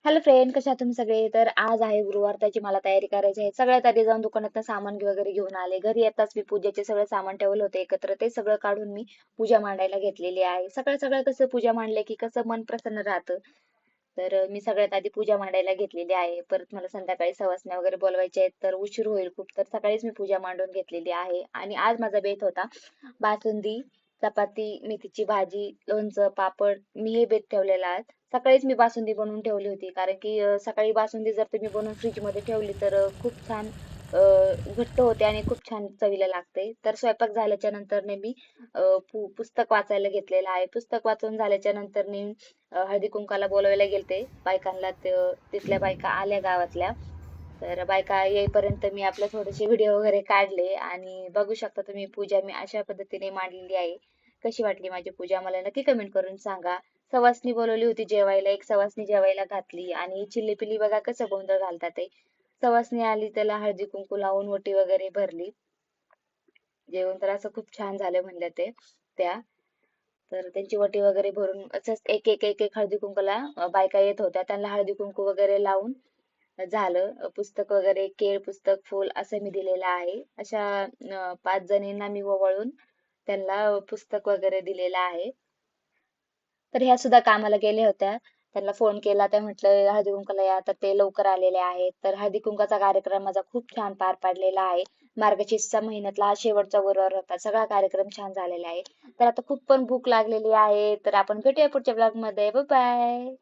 Hello friend, कशा आहात तुम्ही सगळे? तर आज आहे गुरुवार, त्याची मला तयारी करायची आहे. सगळ्यात आधी जाऊन दुकानात सामान वगैरे घेऊन आले. घरी येताच मी पूजेचे सगळे सामान ठेवलं होते एकत्र. ते सगळं काढून मी पूजा मांडायला घेतलेली आहे. सगळं सगळं कसं पूजा मांडले की कसं मन प्रसन्न राहतं. तर मी सगळ्यात आधी पूजा मांडायला घेतलेली आहे. परत मला संध्याकाळी सवासण्या वगैरे बोलवायचे आहेत, तर उशीर होईल खूप. तर सकाळीच मी पूजा मांडून घेतलेली आहे. आणि आज माझा बेत होता बासुंदी, चपाती, मेथीची भाजी, लोणचं, पापड. मी हे बेत ठेवलेला आहे. सकाळीच मी बासुंदी बनवून ठेवली होती, कारण की सकाळी बासुंदी जर तुम्ही बनवून फ्रीज मध्ये ठेवली तर खूप छान घट्ट होते आणि खूप छान चवीला लागते. तर स्वयंपाक झाल्याच्या नंतर मी पुस्तक वाचायला घेतलेलं आहे. पुस्तक वाचून झाल्याच्या नंतर हळदी कुंकाला बोलवायला गेलते बायकांना. तिथल्या बायका आल्या गावातल्या. तर बायका येईपर्यंत मी आपले थोडेसे व्हिडिओ वगैरे काढले. आणि बघू शकता तुम्ही, पूजा मी अशा पद्धतीने मांडलेली आहे. कशी वाटली माझी पूजा मला नक्की कमेंट करून सांगा. सवासणी बोलवली होती जेवायला, एक सवासणी जेवायला घातली. आणि चिल्ली पिल्ली बघा कसं गोंधळ घालतात ते. सवासणी आली, त्याला हळदी कुंकू लावून ओटी वगैरे भरली. जेवण तर असं खूप छान झालं म्हणल्या त्या. तर त्यांची वटी वगैरे भरून असंच एक एक एक एक हळदी कुंकूला बायका येत होत्या, त्यांना हळदी कुंकू वगैरे लावून झालं. पुस्तक वगैरे, केळ, पुस्तक, फूल असं मी दिलेलं आहे. अशा 5 जणींना मी ओवाळून त्यांना पुस्तक वगैरे दिलेलं आहे. तर ह्या सुद्धा कामाला गेल्या होत्या. त्यांना फोन केला, त्या म्हटलं हळदी कुंकूला या, तर ते लवकर आलेले आहेत. तर हळदी कुंकाचा कार्यक्रम माझा खूप छान पार पाडलेला आहे. मार्गशीर्षच्या महिन्यातला हा शेवटचा गुरुवार होता. सगळा कार्यक्रम छान झालेला आहे. तर आता खूप पण भूक लागलेली आहे. तर आपण भेटूया पुढच्या ब्लॉग मध्ये. Bye bye.